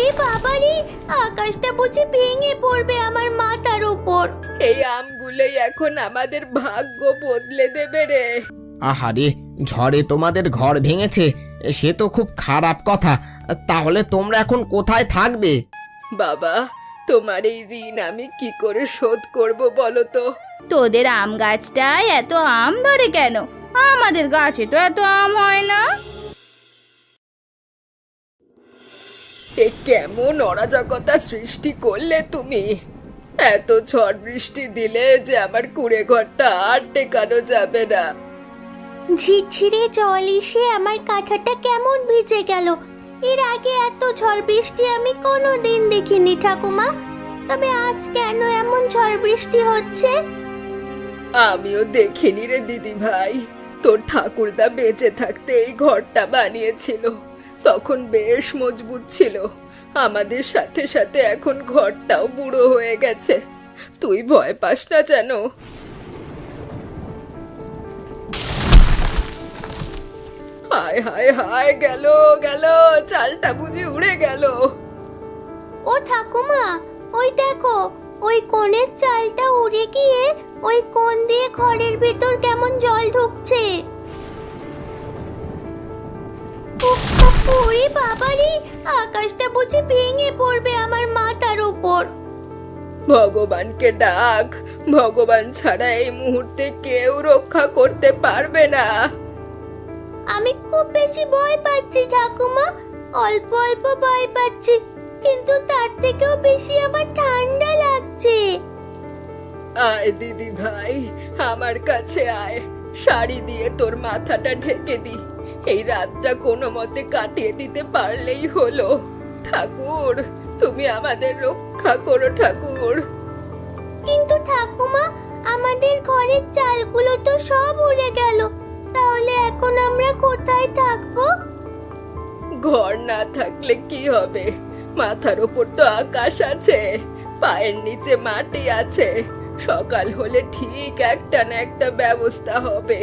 ওরে বাবারে, আকাশটা বুঝি ভেঙে পড়বে আমার মাথার উপর। এই আমগুলোই এখন আমাদের ভাগ্য বদলে দেবে রে। আহারে, ঝড়ে তোমাদের ঘর ভেঙেছে, সে তো খুব খারাপ কথা। তাহলে তোমরা এখন কোথায় থাকবে? বাবা, তোমার এই ঋণ আমি কি করে শোধ করব বলো তো? তোদের আম গাছটায় এত আম ধরে কেন? আমাদের গাছে তো এত আম হয় না। এ কেমন অরাজকতা সৃষ্টি করলে তুমি! এত ঝড় বৃষ্টি দিলে যে আমার কুঁড়ে ঘরটা আর টেকানো যাবে না। ঝিরঝিরে জল এসে আমার কাঁথাটা কেমন ভিজে গেল। এর আগে এত ঝড় বৃষ্টি আমি কোনোদিন দেখিনি ঠাকুমা। তবে আজ কেন এমন ঝড় বৃষ্টি হচ্ছে? আমিও দেখিনি রে দিদি ভাই। তোর ঠাকুরদা বেঁচে থাকতে এই ঘরটা বানিয়েছিল, তখন বেশ মজবুত ছিল। আমাদের সাথে সাথে এখন ঘরটাও বুড়ো হয়ে গেছে। তুই ভয় পাস না যেন। হায় হায় হায়, গেল গেল, চালটা বুঝি উড়ে গেল। ও ঠাকুমা, ওই দেখো, ওই কোণের চালটা উড়ে গিয়ে ওই কোণ দিয়ে ঘরের ভেতর কেমন জল ঢুকছে। উফ, ওরে বাবারে, আকাশটা বুঝি ভেঙে পড়বে আমার মাথার উপর। ভগবানকে ডাক, ভগবান ছাড়া এই মুহূর্তে কেউ রক্ষা করতে পারবে না। আমি খুব বেশি ভয় পাচ্ছি ঠাকুমা, অল্প অল্প ভয় পাচ্ছি, কিন্তু তার থেকেও বেশি আমার ঠান্ডা লাগছে। আয় দিদি ভাই, আমার কাছে আয়, শাড়ি দিয়ে তোর মাথাটা ঢেকে দি। এই রাতটা কোনো মতে কাটিয়ে দিতে পারলেই হলো। ঠাকুর, তুমি আমাদের রক্ষা করো ঠাকুর। কিন্তু ঠাকুমা, আমাদের ঘরের চালগুলো তো সব উড়ে গেল, তাহলে এখন আমরা কোথায় থাকবো? ঘর না থাকলে কি হবে? মাথার উপর তো আকাশ আছে, পায়ের নিচে মাটি আছে। সকাল হলে ঠিক একটা না একটা ব্যবস্থা হবে।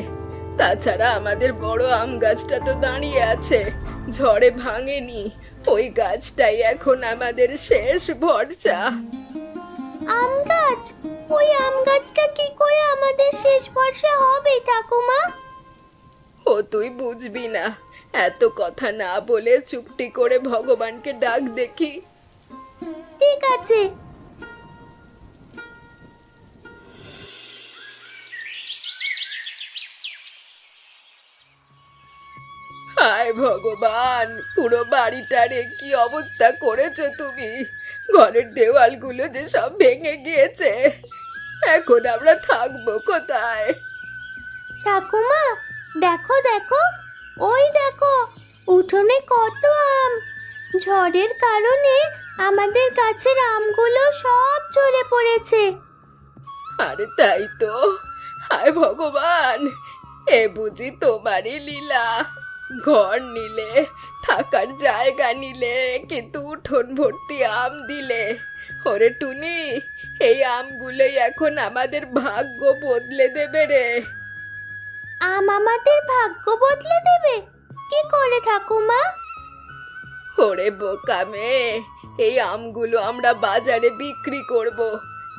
তাছাড়া আমাদের বড় আম গাছটা তো দাঁড়িয়ে আছে, ঝড়ে ভাঙেনি। ওই গাছটাই এখন আমাদের শেষ ভরসা। আম গাছ? ওই আম গাছটা কি করে আমাদের শেষ ভরসা হবে ঠাকুমা? ও তুই বুঝবি না, এত কথা না বলে চুপটি করে ভগবানকে ডাক দেখি। ঠিক আছে। হায় ভগবান, পুরো বাড়িটারে কি অবস্থা করেছো তুমি! ঘরের দেওয়ালগুলো যে সব ভেঙে গিয়েছে। এখন আমরা থাকবো কোথায়? ঠাকুমা, দেখো দেখো, ওই দেখো, উঠোনে কত আম। ঝড়ের কারণে আমাদের গাছের আমগুলো সব ঝরে পড়েছে। আরে তাই তো। হায় ভগবান, এ বুঝি তোমারই লীলা। ঘর নিলে, থাকার জায়গা নিলে, কিন্তু উঠোন ভর্তি আম দিলে। ওরে টুনি, এই আমগুলোই এখন আমাদের ভাগ্য বদলে দেবে রে। আম আমাদের ভাগ্য বদলে দেবে? কি করে ঠাকুমা? ওরে বোকা মেয়ে, এই আমগুলো আমরা বাজারে বিক্রি করব।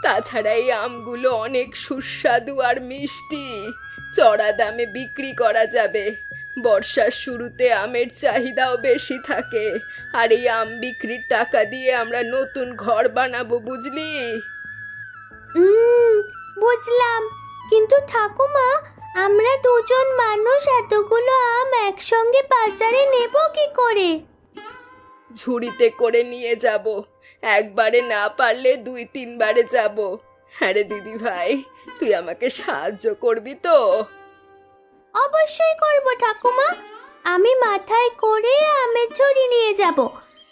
তাছাড়া এই আমগুলো অনেক সুস্বাদু আর মিষ্টি, চড়া দামে বিক্রি করা যাবে। বর্ষার শুরুতে আমের চাহিদাও বেশি থাকে, আর এই আম বিক্রির টাকা দিয়ে আমরা নতুন ঘর বানাবো, বুঝলি? বুঝলাম, কিন্তু ঠাকুমা, আমরা দুজন মানুষ এতগুলো আম একসঙ্গে বাজারে নেব কি করে? ঝুড়িতে করে নিয়ে যাব, একবারে না পারলে 2-3 বারে যাব। হ্যাঁ রে দিদি ভাই, তুই আমাকে সাহায্য করবি তো? অবশ্যই করব ঠাকুমা। আমি মাথায় করে আমের ঝুড়ি নিয়ে যাব,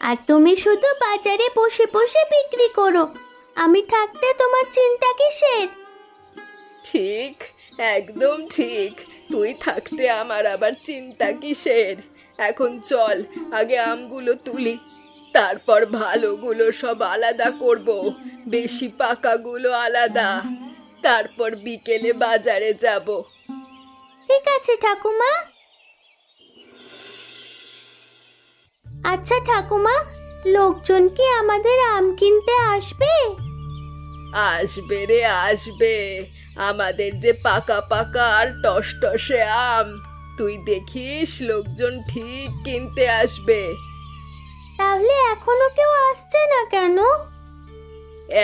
আর তুমি শুধু বাজারে বসে বসে বিক্রি করো। আমি থাকতে তোমার চিন্তা কিসের? ঠিক, একদম ঠিক। তুই থাকতে আমার আবার চিন্তা কিসের? এখন চল, আগে আমগুলো তুলি, তারপর ভালোগুলো সব আলাদা করব, বেশি পাকাগুলো আলাদা। তারপর বিকেলে বাজারে যাব। ঠিক আছে ঠাকুমা। আচ্ছা ঠাকুমা, লোকজন কি আমাদের আম কিনতে আসবে? আসবে রে আসবে, আমাদের যে পাকা পাকা আর টসটসে আম, তুই দেখিস লোকজন ঠিক কিনতে আসবে। তাহলে এখনো কেউ আসছে না কেন?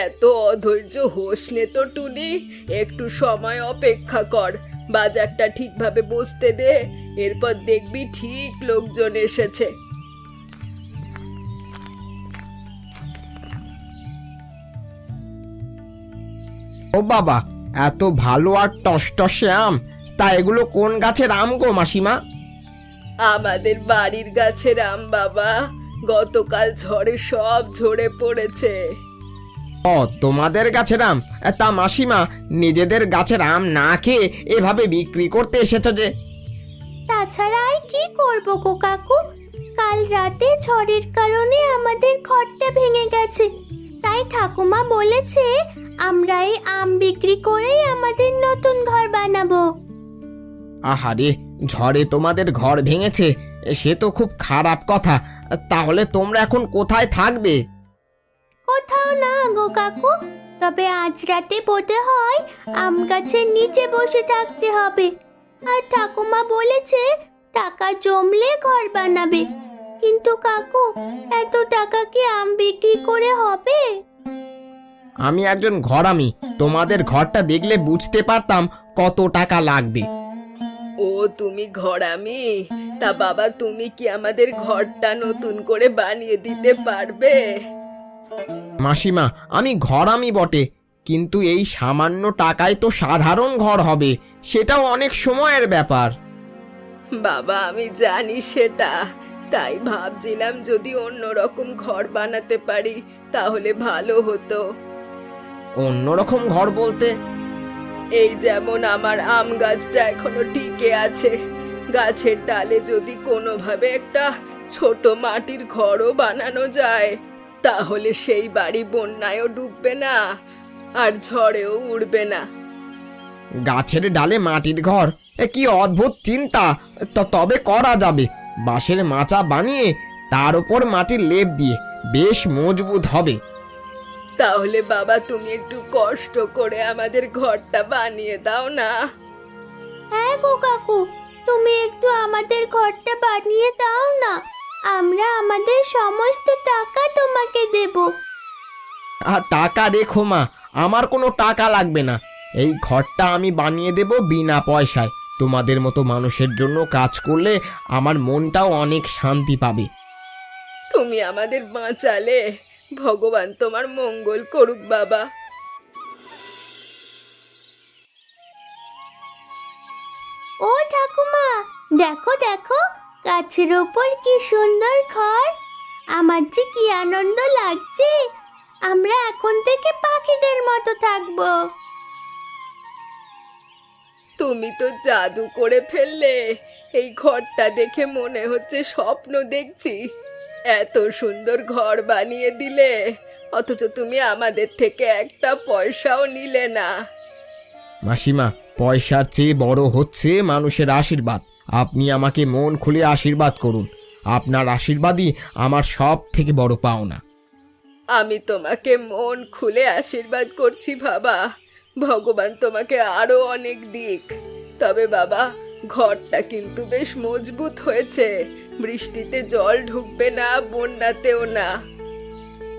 এত অধৈর্য হোস নে তো টুনি, একটু সময় অপেক্ষা কর, বাজারটা ঠিকভাবে বসতে দে, এরপর দেখবি ঠিক লোকজন এসেছে। ও বাবা, এত ভালো আর টসটসে আম! তা এগুলো কোন গাছের আম গো মাসিমা? আমাদের বাড়ির গাছের আম বাবা, গতকাল ঝড়ে সব ঝরে পড়েছে। ও, তোমাদের গাছের আম? তা মাসিমা, নিজেদের গাছের আম না খেয়ে এভাবে বিক্রি করতে এসেছে যে? তাছাড়া আর কি করব গো কাকু? কাল রাতে ঝড়ের কারণে আমাদের ঘরটা ভেঙে গেছে, তাই ঠাকুমা বলেছে আমরা এই আম বিক্রি করেই আমাদের নতুন ঘর বানাবো। আহারে, ঝড়ে তোমাদের ঘর ভেঙেছে, সে তো খুব খারাপ কথা। তাহলে তোমরা এখন কোথায় থাকবে? কোথাও না গো কাকু, তবে আজ রাতে বোধ হয় আম গাছের নিচে বসে থাকতে হবে। আর ঠাকুমা বলেছে টাকা জমলে ঘর বানাবে। কিন্তু কাকু, এত টাকা কি আম বিক্রি করে হবে? আমি একজন ঘরামি, তোমাদের ঘরটা দেখলে বুঝতে পারতাম কত টাকা লাগবে। ও তুমি ঘরামি? তা বাবা, তুমি কি আমাদের ঘরটা নতুন করে বানিয়ে দিতে পারবে? মাসিমা, আমি ঘরামি বটে, কিন্তু এই সামান্য টাকায় তো সাধারণ ঘর হবে, সেটাও অনেক সময়ের ব্যাপার। বাবা আমি জানি সেটা, তাই ভাবছিলাম যদি অন্যরকম ঘর বানাতে পারি তাহলে ভালো হতো। অন্যরকম ঘর বলতে? এই যেমন আমার আম গাছটা এখনো টিকে আছে, গাছের ডালে যদি কোনোভাবে একটা ছোট মাটির ঘরও বানানো যায়, তাহলে সেই বাড়ি বন্যায়ও ডুববে না আর ঝড়েও উড়বে না। গাছের ডালে মাটির ঘর? কি অদ্ভুত চিন্তা! তবে করা যাবে। বাঁশের মাচা বানিয়ে তার উপর মাটির লেপ দিয়ে বেশ মজবুত হবে। তাহলে বাবা তুমি একটু কষ্ট করে আমাদের ঘরটা বানিয়ে দাও না। হ্যাঁ গো কাকু, তুমি একটু আমাদের ঘরটা বানিয়ে দাও না, আমরা আমাদের সমস্ত টাকা তোমাকে দেব। আর টাকা রেখো মা, আমার কোনো টাকা লাগবে না। এই ঘরটা আমি বানিয়ে দেব বিনা পয়সায়। তোমাদের মতো মানুষের জন্য কাজ করলে আমার মনটাও অনেক শান্তি পাবে। তুমি আমাদের বাঁচালে, ভগবান তোমার মঙ্গল করুক বাবা। ও ঠাকুমা, দেখো দেখো, গাছের ওপর কি সুন্দর ঘর! আমার যে কি আনন্দ লাগছে, আমরা এখন থেকে পাখিদের মতো থাকবো। তুমি তো জাদু করে ফেললে, এই ঘরটা দেখে মনে হচ্ছে স্বপ্ন দেখছি। এত সুন্দর ঘর বানিয়ে দিলে, অথচ তুমি আমাদের থেকে একটা পয়সাও নিলে না। মাসিমা, পয়সার চেয়ে বড় হচ্ছে মানুষের আশীর্বাদ। আপনি আমাকে মন খুলে আশীর্বাদ করুন। আপনার আশীর্বাদই আমার সব থেকে বড় পাওনা। আমি তোমাকে মন খুলে আশীর্বাদ করছি বাবা, ভগবান তোমাকে আরো অনেক দিক। তবে বাবা, ঘরটা কিন্তু বেশ মজবুত হয়েছে, বৃষ্টিতে জল ঢুকবে না, বন্যাতেও না।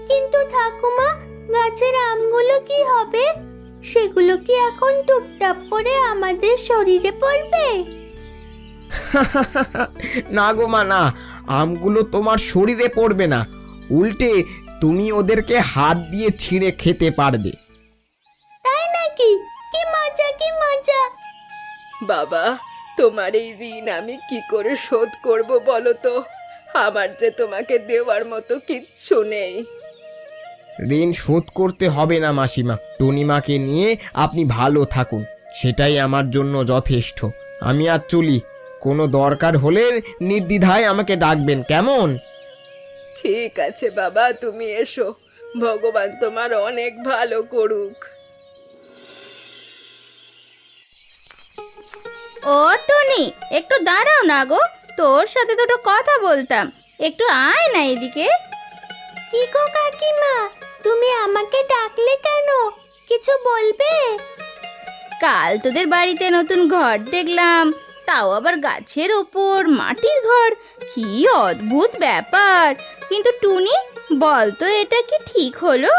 কিন্তু ঠাকুমা, গাছের আমগুলো কি হবে? সেগুলো কি এখন টুপটাপ করে আমাদের শরীরে পড়বে? না গো মা, না, আমগুলো তোমার শরীরে পড়বে না, উল্টে তুমি ওদেরকে হাত দিয়ে ছিঁড়ে খেতে পারবে। তাই নাকি? কি মজা, কি মজা! বাবা, তোমার এই ঋণ আমি কি করে শোধ করব বলো তো? আমার যে তোমাকে দেওয়ার মতো কিচ্ছু নেই। ঋণ শোধ করতে হবে না মাসিমা, টুনিমাকে নিয়ে আপনি ভালো থাকুন, সেটাই আমার জন্য যথেষ্ট। আমি আর চলি, কোনো দরকার হলে নির্দ্বিধায় আমাকে ডাকবেন, কেমন? ঠিক আছে বাবা, তুমি এসো, ভগবান তোমার অনেক ভালো করুক। ও টনি, একটু দাঁড়াও না গো, তোর সাথে দুটো কথা বলতাম, একটু আয় না এদিকে। কি গো কাকিমা, তুমি আমাকে ডাকলে কেন? কিছু বলবে? কাল তোদের বাড়িতে নতুন ঘর দেখলাম, তাও আবার গাছের ওপর মাটির ঘর। কি অদ্ভুত ব্যাপার! কিন্তু টুনি, বল তো এটা কি ঠিক হলো?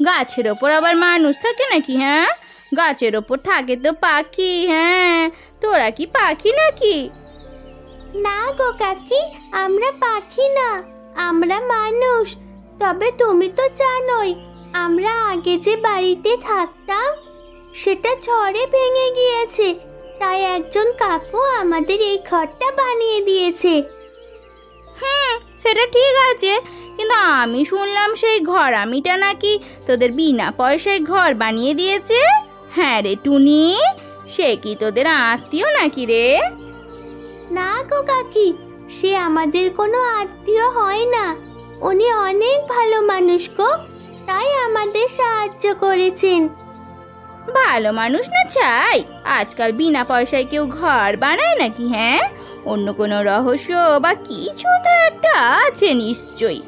গাছের ওপর আবার মানুষ থাকে নাকি? হ্যাঁ, গাছের ওপর থাকে তো পাখি। হ্যাঁ, তোরা কি পাখি নাকি? না গো কাকি, আমরা পাখি না, আমরা মানুষ। তবে তুমি তো জানোই, আমরা আগে যে বাড়িতে থাকতাম সেটা ঝড়ে ভেঙে গিয়েছে, তাই একজন কাকু আমাদের এই ঘরটা বানিয়ে দিয়েছে। সেটা ঠিক আছে, কিন্তু আমি শুনলাম সেই ঘর আমিটা নাকি তোদের বিনা পয়সায় ঘর বানিয়ে দিয়েছে। হ্যাঁ রে টুনি, সে কি তোদের আত্মীয় নাকি রে? না গো কাকি, সে আমাদের কোনো আত্মীয় হয় না। উনি অনেক ভালো মানুষ গো, তাই আমাদের সাহায্য করেছেন। ভালো মানুষ না চাই, আজকাল বিনা পয়সায় কেউ ঘর বানায় নাকি? হ্যাঁ, অন্য কোনো রহস্য বা কিছু তো একটা আছে নিশ্চয়ই।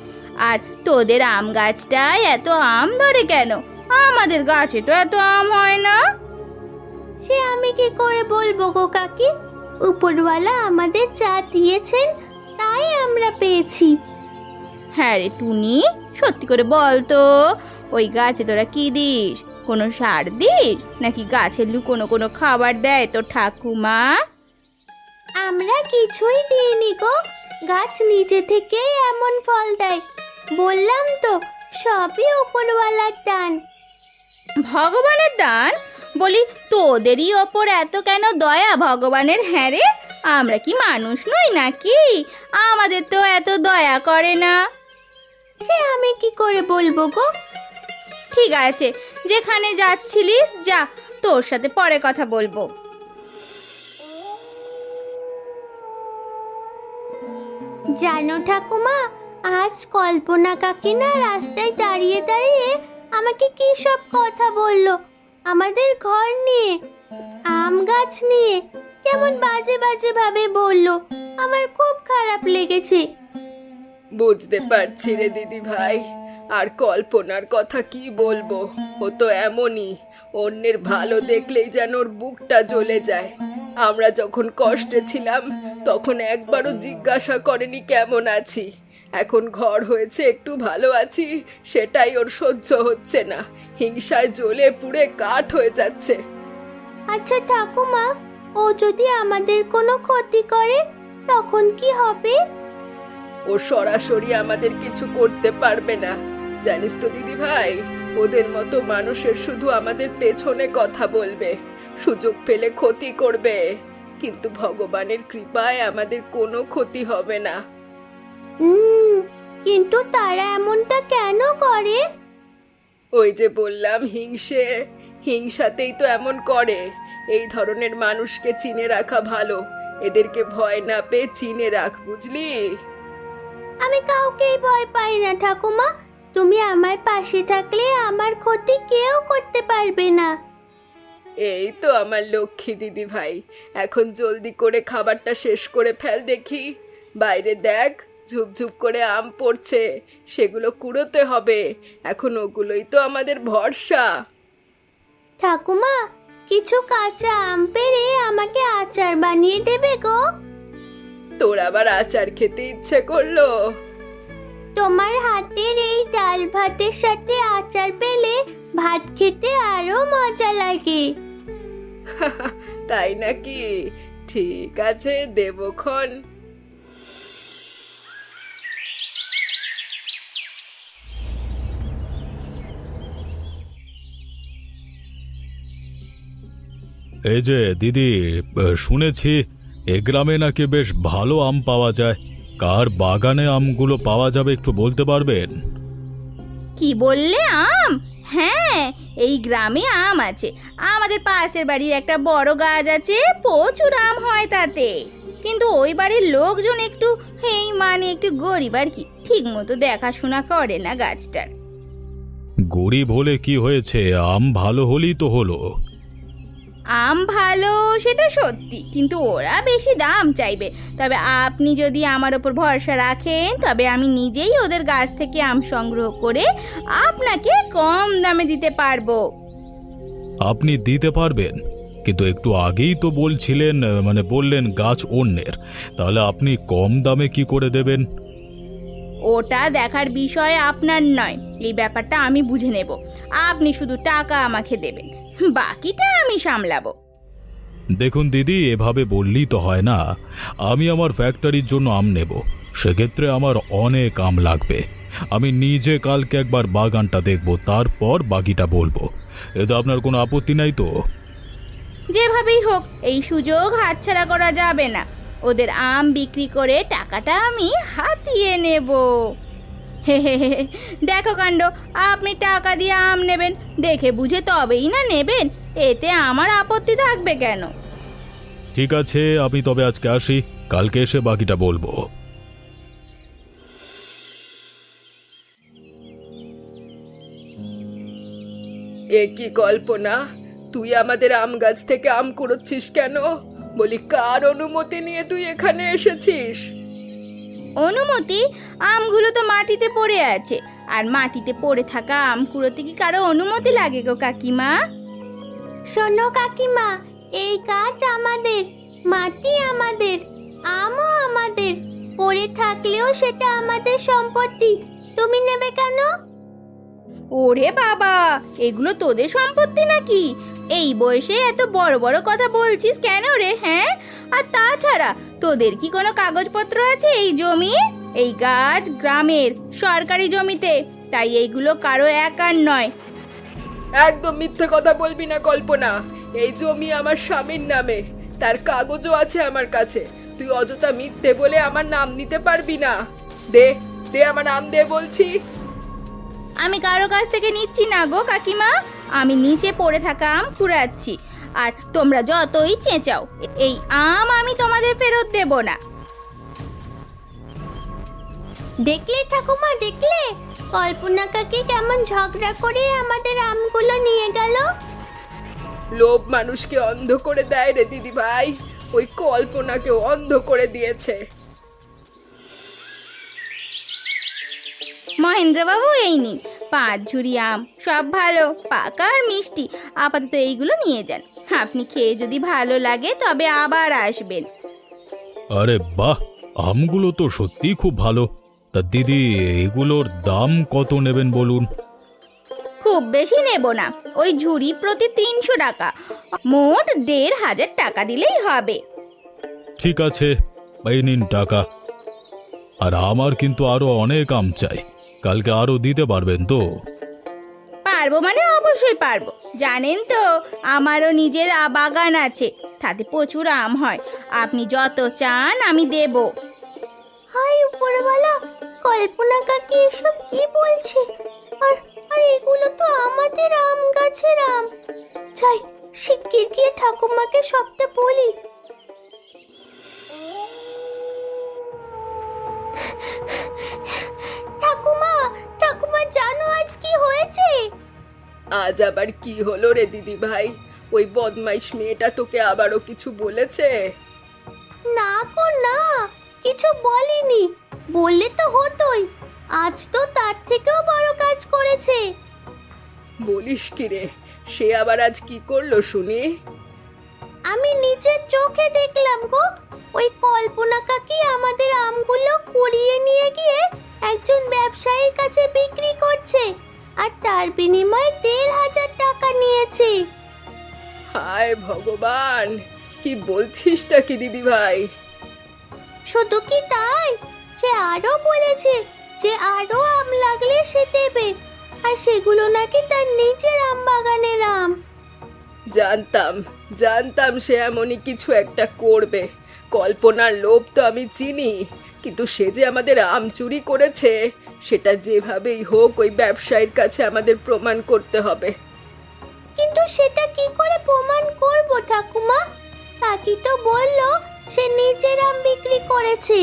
আর তোদের আম গাছটায় এত আম ধরে কেন? আমাদের গাছে তো এত আম হয় না। সে আমি কি করে বলবো গো কাকি, উপরওয়ালা আমাদের যা দিয়েছেন তাই আমরা পেয়েছি। হ্যাঁ রে টুনি, সত্যি করে বল তো, ওই গাছে তোরা কি দিস? কোনো সার দিস নাকি গাছে লুকোনো কোনো খাবার দেয় তো ঠাকুমা? আমরা কিছুই দিইনি গো, গাছ নিজে থেকেই এমন ফল দেয়। বললাম তো, সবই উপরওয়ালার দান। ভগবানের দান? বলি, তোদেরই ওপর এত কেন দয়া ভগবানের? হ্যাঁ রে, আমরা কি মানুষ নই নাকি? আমাদের তো এত দয়া করে না। সে আমি কি করে বলবো গো। ঠিক আছে, যেখানে যাচ্ছিলিস যা, তোর সাথে পরে কথা বলবো। জানো ঠাকুমা, আজ কল্পনা কাকিনা রাস্তায় দাঁড়িয়ে দাঁড়িয়ে আমাকে কি সব কথা বললো, আমাদের ঘর নিয়ে, আম গাছ নিয়ে, কেমন বাজে বাজে ভাবে বললো। আমার খুব খারাপ লেগেছে। বুঝতে পারছি রে দিদি ভাই, আর কল্পনার কথা কি বলবো, ও তো এমনই, অন্যের ভালো দেখলেই যেন ওর বুকটা জ্বলে যায়। আমরা যখন কষ্টে ছিলাম তখন একবারও জিজ্ঞাসা করেনি কেমন আছি। এখন ঘর হয়েছে, একটু ভালো আছি, সেটাই ওর সহ্য হচ্ছে না। হিংসায় জ্বলে পুড়ে কাঠ হয়ে যাচ্ছে। আচ্ছা ঠাকুমা, ও যদি আমাদের কোনো ক্ষতি করে তখন কি হবে? ও সরাসরি আমাদের কিছু করতে পারবে না, জানিস তো দিদি ভাই, ওদের মতো মানুষের শুধু আমাদের পেছনে কথা বলবে, সুযোগ পেলে ক্ষতি করবে, কিন্তু ভগবানের কৃপায় আমাদের কোনো ক্ষতি হবে না। কিন্তু তারা এমনটা কেন করে? ওই যে বললাম, হিংসাতেই তো এমন করে। এই ধরনের মানুষকে চিনে রাখা ভালো, এদেরকে ভয় না পেয়ে চিনে রাখ, বুঝলি? আমি কাউকেই ভয় পাই না ঠাকুমা, তুমি আমার পাশে থাকলে আমার ক্ষতি কেউ করতে পারবে না। এই তো আমার লক্ষ্মী দিদি ভাই, এখন জলদি করে খাবারটা শেষ করে ফেল দেখি। বাইরে দেখ, ঝুপঝুপ করে আম পড়ছে, সেগুলো কুড়োতে হবে, এখন ওগুলোই তো আমাদের ভরসা। ঠাকুমা, কিছু কাঁচা আম পেড়ে আমাকে আচার বানিয়ে দেবে গো। তোর আবার আচার খেতে ইচ্ছে করলো? তোমার হাতের এই ডাল ভাতের সাথে আচার পেলে ভাত খেতে আরো মজা লাগে। তাই নাকি? ঠিক আছে, দেবক্ষণ। এই যে দিদি, শুনেছি এ গ্রামে নাকি বেশ ভালো আম পাওয়া যায়। কার বাগানে আমগুলো পাওয়া যাবে একটু বলতে পারবেন? কি বললে, আম? হ্যাঁ, এই গ্রামে আম আছে। আমাদের পাশের বাড়ির একটা বড় গাছ আছে, প্রচুর আম হয় তাতে। কিন্তু ওই বাড়ির লোকজন একটু একটু গরিব আর কি, ঠিক মতো দেখাশোনা করে না গাছটার। গরিব হলে কি হয়েছে, আম ভালো হলেই তো হলো। আম ভালো সেটা সত্যি, কিন্তু ওরা বেশি দাম চাইবে। তবে আপনি যদি আমার ওপর ভরসা রাখেন তবে আমি নিজেই ওদের গাছ থেকে আম সংগ্রহ করে আপনাকে কম দামে দিতে পারবো। আপনি দিতে পারবেন, কিন্তু একটু আগেই তো বলছিলেন, বললেন গাছ অন্যের, তাহলে আপনি কম দামে কি করে দেবেন? ওটা দেখার বিষয় আপনার নয়, এই ব্যাপারটা আমি বুঝে নেব। আপনি শুধু টাকা আমাকে দেবেন, বাকিটা আমি সামলাবো। দেখুন দিদি, এভাবে বললেই তো হয় না। আমি আমার ফ্যাক্টরির জন্য আম নেব, সেক্ষেত্রে আমার অনেক আম লাগবে। আমি নিজে কালকে একবার বাগানটা দেখব, তারপর বাকিটা বলবো। এতে আপনার কোনো আপত্তি নাই তো? যেভাবেই হোক এই সুযোগ হাতছাড়া করা যাবে না। ওদের আম বিক্রি করে টাকাটা আমি হাতিয়ে নেব। হে হে হে, দেখো কাণ্ড, আপনি টাকা দিয়ে আম নেবেন, দেখে বুঝে তবেই না নেবেন, এতে আমার আপত্তি থাকবে কেন? ঠিক আছে, আমি তবে আজকে আসি, কালকে এসে বাকিটা বলবো। এ কি কল্পনা, তুই আমাদের আম গাছ থেকে আম কুড়োচ্ছিস কেন? বলি, কার অনুমতি নিয়ে তুই এখানে এসেছিস? অনুমতি? আমগুলো তো মাটিতে পড়ে আছে, আর মাটিতে পড়ে থাকা আম কুড়োতে কি কারো অনুমতি লাগে গো কাকিমা? শোনো কাকিমা, এই গাছ আমাদের, মাটি আমাদের, আমও আমাদের। পড়ে থাকলেও সেটা আমাদের সম্পত্তি, তুমি নেবে কেন? ওরে বাবা, এগুলো তোদের সম্পত্তি নাকি? এই বয়সে এত বড় বড় কথা বলছিস কেন রে? হ্যাঁ, আর তাছাড়া তোদের কি কোনো কাগজপত্র আছে এই জমির? এই গাছ গ্রামের সরকারি জমিতে, তাই এইগুলো কারো একার নয়। একদম মিথ্যে কথা বলবি না কল্পনা। এই জমি আমার স্বামীর নামে, তার কাগজও আছে আমার কাছে। তুই অযথা মিথ্যে বলে আমার নাম নিতে পারবি না। দে দে, আমার নাম দে বলছি। আমি কারো কাছ থেকে নিচ্ছি না গো কাকিমা, আমি নিচে পড়ে থাকা আম কুড়াচ্ছি। আর তোমরা যতই চেঁচাও, এই আম আমি তোমাদের ফেরত দেব না। দেখলে ঠাকুমা, দেখলে কল্পনা কাকি কেমন ঝগড়া করে আমাদের আমগুলো নিয়ে গেল? লোভ মানুষকে অন্ধ করে দেয় রে দিদি ভাই, ওই কল্পনাকেও অন্ধ করে দিয়েছে। মহেন্দ্রবাবু, এই নিন 5 ঝুড়ি আম, সব ভালো, পাকা আর মিষ্টি। আপাতত এইগুলো নিয়ে যান, আপনি খেয়ে যদি ভালো লাগে তবে আবার আসবেন। আরে বাহ, আমগুলো তো সত্যিই খুব ভালো। তা দিদি, এগুলোর দাম কত নেবেন বলুন? খুব বেশি নেব না, ওই ঝুড়ি প্রতি 300 টাকা, মোট 1500 টাকা দিলেই হবে। ঠিক আছে, এই নিন টাকা। আর আমার কিন্তু আরো অনেক আম চাই, কালকে আরো দিতে পারবেন তো? পারবো মানে অবশ্যই পারবো, জানেন তো আমারও নিজের বাগান আছে, তাতে প্রচুর আম হয়। আপনি যত চান আমি দেব। হাই উপরওয়ালা, কল্পনা কাকি এসব কি বলছে? আর আর এগুলো তো আমাদের আম গাছের আম। যাই, শিগগির গিয়ে ঠাকুমাকে সবটা বলি। ঠাকুমা, ঠাকুমা জানো আজ কি হয়েছে? আজ আবার কি হলো রে দিদি ভাই? ওই বদমাইশ মেয়েটা তোকে আবারও কিছু বলেছে? না গো না, কিছু বলেনি। বললে তো হতোই, আজ তো তার থেকেও বড় কাজ করেছে। বলিস কি রে? সে আবার আজ কি করলো শুনি? আমি নিজের চোখে দেখলাম গো, ওই কল্পনা কাকি আমাদের আমগুলো কুড়িয়ে নিয়ে গিয়ে একজন ব্যবসায়ীর কাছে বিক্রি করছে, আর তার বিনিময়ে 1500 টাকা নিয়েছে। হায় ভগবান, কি বলছিসটা কি দিদি ভাই? শুধু কি তাই, সে আরো বলেছে যে আরো আম লাগলে সে দেবে, আর সেগুলো নাকি তার নিজের আম বাগানের আম। জানতাম জানতাম সে এমনই কিছু একটা করবে। কল্পনার লোভ তো আমি চিনি, কিন্তু সে যে আমাদের আম চুরি করেছে সেটা যেভাবেই হোক ওই ব্যবসায়ীর কাছে আমাদের প্রমাণ করতে হবে। কিন্তু সেটা কি করে প্রমাণ করব ঠাকুমা? কাকি তো বললো সে নিজের আম বিক্রি করেছে।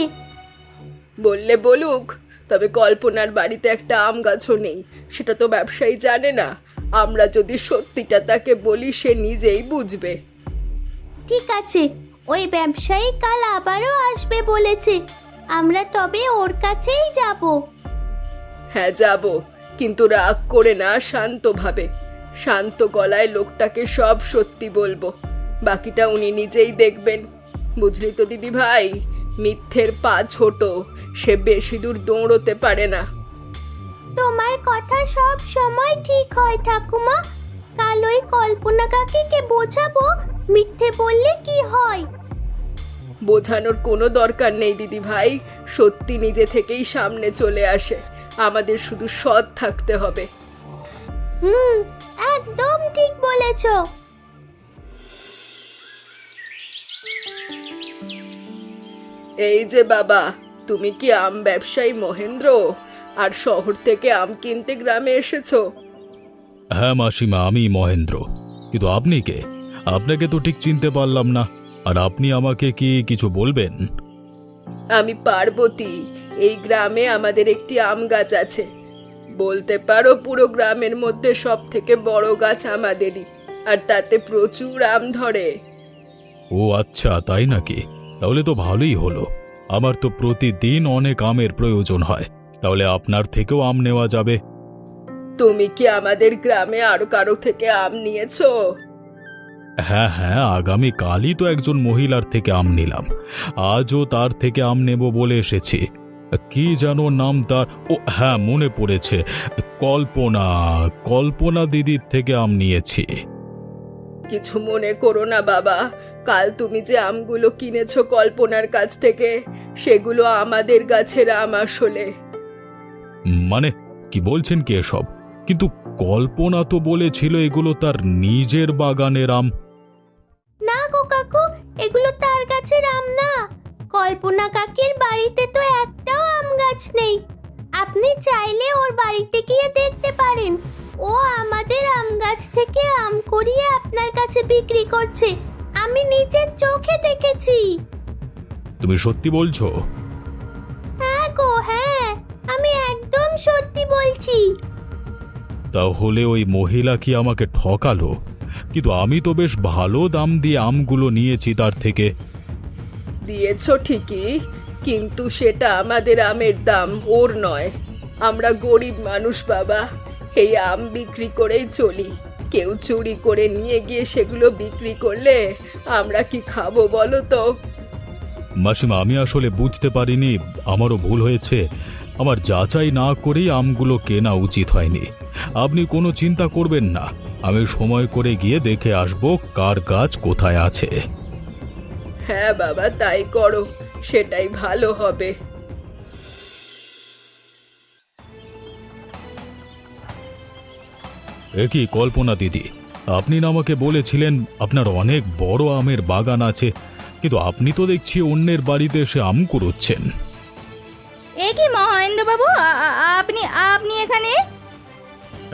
বললে বলুক, তবে কল্পনার বাড়িতে একটা আম গাছও নেই, সেটা তো ব্যবসায়ী জানে না। আমরা যদি সত্যিটা তাকে বলি সে নিজেই বুঝবে। ঠিক আছে, ওই ব্যবসায়ী কাল আবারও আসবে বলেছে। আমরা তবে ওর কাছেই যাব। হ্যাঁ যাব, কিন্তু রাগ করে না, শান্তভাবে। শান্ত গলায় লোকটাকে সব সত্যি বলবো, বাকিটা উনি নিজেই দেখবেন। বুঝলি তো দিদি ভাই, মিথ্যের পা ছোট, সে বেশি দূর দৌড়তে পারে না। তোমার কথা সব সময় ঠিক হয় ঠাকুমা। কাল ওই কল্পনা কাকিকে বোঝাবো মিথ্যে বললে কি হয়। বোঝানোর কোনো দরকার নেই দিদি ভাই, সত্যি নিজে থেকেই সামনে চলে আসে। আমাদের শুধু সৎ থাকতে হবে। একদম ঠিক বলেছো। এই যে বাবা, তুমি কি আম ব্যবসায়ী মহেন্দ্র? আর শহর থেকে আম কিনতে গ্রামে এসেছো? হ্যাঁ মাসিমা, আমি মহেন্দ্র। কিন্তু আপনি কে? আপনাকে তো ঠিক চিনতে পারলাম না। আর আপনি আমাকে কি কিছু বলবেন? আমি পার্বতী। এই গ্রামে আমাদের একটি আম গাছ আছে। বলতে পারো পুরো গ্রামের মধ্যে সব থেকে বড় গাছ আমাদেরই, আর তাতে প্রচুর আম ধরে। ও আচ্ছা, তাই নাকি? তাহলে তো ভালোই হলো। আমার তো প্রতিদিন অনেক আমের প্রয়োজন হয়, তাহলে আপনার থেকেও আম নেওয়া যাবে। তুমি কি আমাদের গ্রামে আরো কারো থেকে আম নিয়েছো? হ্যাঁ হ্যাঁ, আগামী কালই তো একজন মহিলার থেকে আম নিলাম। আজও তার থেকে আম নেব বলে এসেছি। কি যেন নাম তার? ও হ্যাঁ, মনে পড়েছে, কল্পনা। কল্পনা দিদির থেকে আম নিয়েছি। কিছু মনে করো না বাবা, কাল তুমি যে আমগুলো কিনেছো কল্পনার কাছ থেকে, সেগুলো আমাদের গাছের আম আসলে। মানে কি বলছেন কি এসব? কিন্তু কল্পনা তো বলেছিল এগুলো তার নিজের বাগানের আম। না গো কাকু, এগুলো তার গাছের আম না। কল্পনা কাকির বাড়িতে তো একটাও আম গাছ নেই। আপনি চাইলে ওর বাড়িতে গিয়ে দেখতে পারেন। ও আমাদের আম গাছ থেকে আম কুড়িয়ে আপনার কাছে বিক্রি করছে। আমি নিজের চোখে দেখেছি। তুমি সত্যি বলছো? হ্যাঁ গো হ্যাঁ, আমি একদম সত্যি বলছি। তাহলে ওই মহিলা কি আমাকে ঠকালো? কিন্তু আমি তো বেশ ভালো দাম দিয়ে আমগুলো নিয়েছি তার থেকে। দিয়েছো ঠিকই, কিন্তু সেটা আমাদের আমের দাম, ওর নয়। আমরা গরিব মানুষ বাবা, এই আম বিক্রি করেই চলি। কেউ চুরি করে নিয়ে গিয়ে সেগুলো বিক্রি করলে আমরা কি খাবো বলো তো? মাসিমা, আমি আসলে বুঝতে পারিনি, আমারও ভুল হয়েছে। আমার যাচাই না করেই আমগুলো কেনা উচিত হয়নি। আপনি কোনো চিন্তা করবেন না, আমি সময় করে গিয়ে দেখে আসব কার গাছ কোথায় আছে। হ্যাঁ বাবা, তাই করো, সেটাই ভালো হবে। এ কি কল্পনা দিদি, আপনি না আমাকে বলেছিলেন আপনার অনেক বড় আমের বাগান আছে, কিন্তু আপনি তো দেখছি অন্যের বাড়িতে এসে আম কুড়োচ্ছেন। এ কি মহেন্দ্রবাবু, আপনি আপনি এখানে?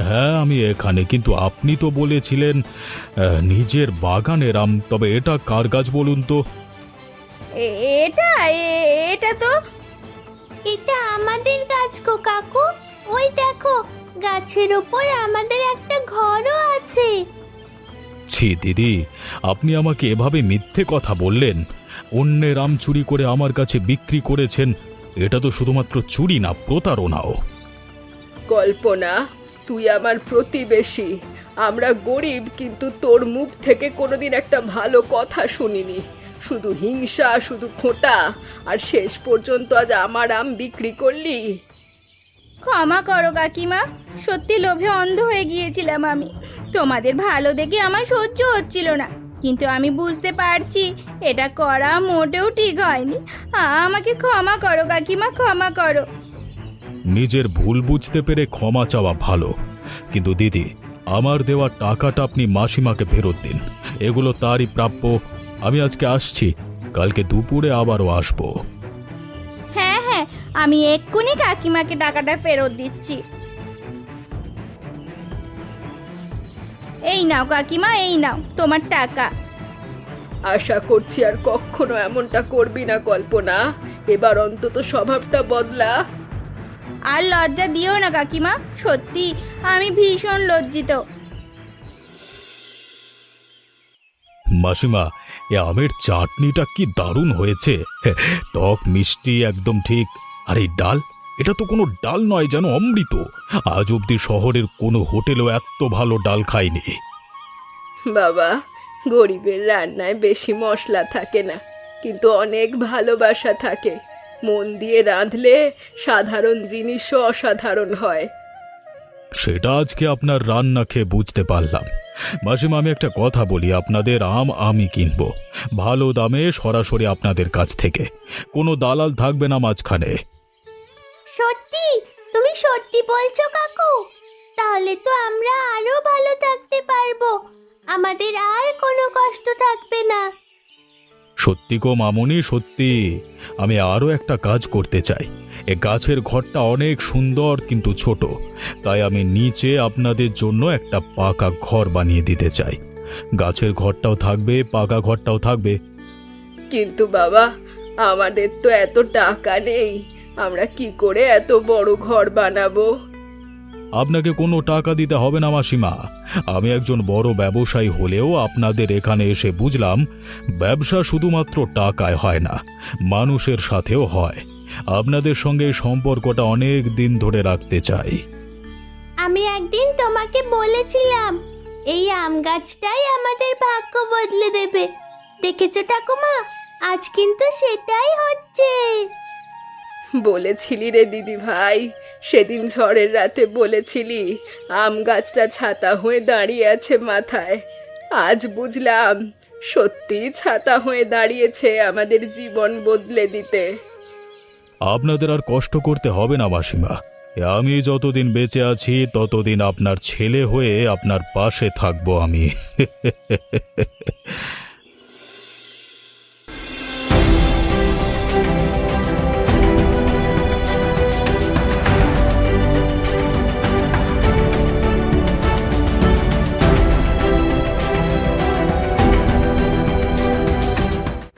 হ্যাঁ আমি এখানে, কিন্তু আপনি তো বলেছিলেন নিজের বাগানের আম। তবে এটা কার গাছ বলুন তো? এটা এটা তো এটা আমাদের গাছ গো কাকু। ওই দেখো, গাছের উপর আমাদের একটা ঘরও আছে। ছি দিদি, আপনি আমাকে এভাবে মিথ্যে কথা বললেন। অন্যের আম চুরি করে আমার কাছে বিক্রি করেছেন। এটা তো শুধুমাত্র চুরি না, প্রতারণাও। কল্পনা, তুই আমার প্রতিবেশী। আমরা গরিব, কিন্তু তোর মুখ থেকে কোনোদিন একটা ভালো কথা শুনিনি। শুধু হিংসা, শুধু খোঁটা, আর শেষ পর্যন্ত আজ আমার আম বিক্রি করলি। ক্ষমা করো কাকিমা, সত্যি লোভে অন্ধ হয়ে গিয়েছিলাম আমি। তোমাদের ভালো দেখে আমার সহ্য হচ্ছিল না, কিন্তু আমি বুঝতে পারছি এটা করা মোটেও ঠিক হয়নি। আমাকে ক্ষমা করো কাকিমা, ক্ষমা করো। নিজের ভুল বুঝতে পেরে ক্ষমা চাওয়া ভালো, কিন্তু দিদি, আমার দেওয়া টাকাটা আপনি মাসিমাকে ফেরত দিন। এগুলো তারই প্রাপ্য। আমি আজকে আসছি, কালকে দুপুরে আবারও আসবো। হ্যাঁ হ্যাঁ, আমি এক্ষুনি কাকিমাকে টাকাটা ফেরত দিচ্ছি। এই নাও কাকিমা, এই নাও তোমার টাকা। আশা করছি আর কখনো এমনটা করবি না কল্পনা। এবার অন্তত স্বভাবটা বদলা। আর লজ্জা দিও না কাকিমা, সত্যি আমি ভীষণ লজ্জিত। মাসিমা, এ আমের চাটনিটা কি দারুণ হয়েছে। টক মিষ্টি একদম ঠিক। আর এই ডাল, এটা তো কোনো ডাল নয়, যেন অমৃত। আজ অবধি শহরের কোনো হোটেলেও এত ভালো ডাল খাইনি। বাবা, গরিবের রান্নায় বেশি মশলা থাকে না, কিন্তু অনেক ভালোবাসা থাকে। মন দিয়ে রাঁধলে সাধারণ জিনিসও অসাধারণ হয়। সেটা আজকে আপনার রান্না খেয়ে বুঝতে পারলাম। মাসিমা, আমি একটা কথা বলি, আপনাদের আম আমি কিনবো ভালো দামে, সরাসরি আপনাদের কাছ থেকে। কোনো দালাল থাকবে না মাঝখানে। সত্যি? তুমি সত্যি বলছো কাকু? তাহলে তো আমরা আরো ভালো থাকতে পারবো, আমাদের আর কোনো কষ্ট থাকবে না। সত্যি গো মামুনি, সত্যি। আমি আরও একটা কাজ করতে চাই। এ গাছের ঘরটা অনেক সুন্দর কিন্তু ছোট, তাই আমি নিচে আপনাদের জন্য একটা পাকা ঘর বানিয়ে দিতে চাই। গাছের ঘরটাও থাকবে, পাকা ঘরটাও থাকবে। কিন্তু বাবা, আমাদের তো এত টাকা নেই, আমরা কি করে এত বড় ঘর বানাবো? আপনাকে কোনো টাকা দিতে হবে না মাসিমা। আমি একজন বড় ব্যবসায়ী হলেও আপনাদের এখানে এসে বুঝলাম, ব্যবসা শুধুমাত্র টাকায় হয় না, মানুষের সাথেও হয়। আপনাদের সঙ্গে এই সম্পর্কটা অনেক দিন ধরে রাখতে চাই। আমি একদিন তোমাকে বলেছিলাম এই আম গাছটাই আমাদের ভাগ্য বদলে দেবে। দেখেছো ঠাকুমা, আজ কিন্তু সেটাই হচ্ছে। বলেছিলি রে দিদি ভাই, সেদিন ঝড়ের রাতে বলেছিলি আম গাছটা ছাতা হয়ে দাঁড়িয়ে আছে মাথায়। আজ বুঝলাম সত্যি ছাতা হয়ে দাঁড়িয়েছে আমাদের জীবন বদলে দিতে। আপনাদের আর কষ্ট করতে হবে না মাসিমা। আমি যতদিন বেঁচে আছি ততদিন আপনার ছেলে হয়ে আপনার পাশে থাকবো আমি।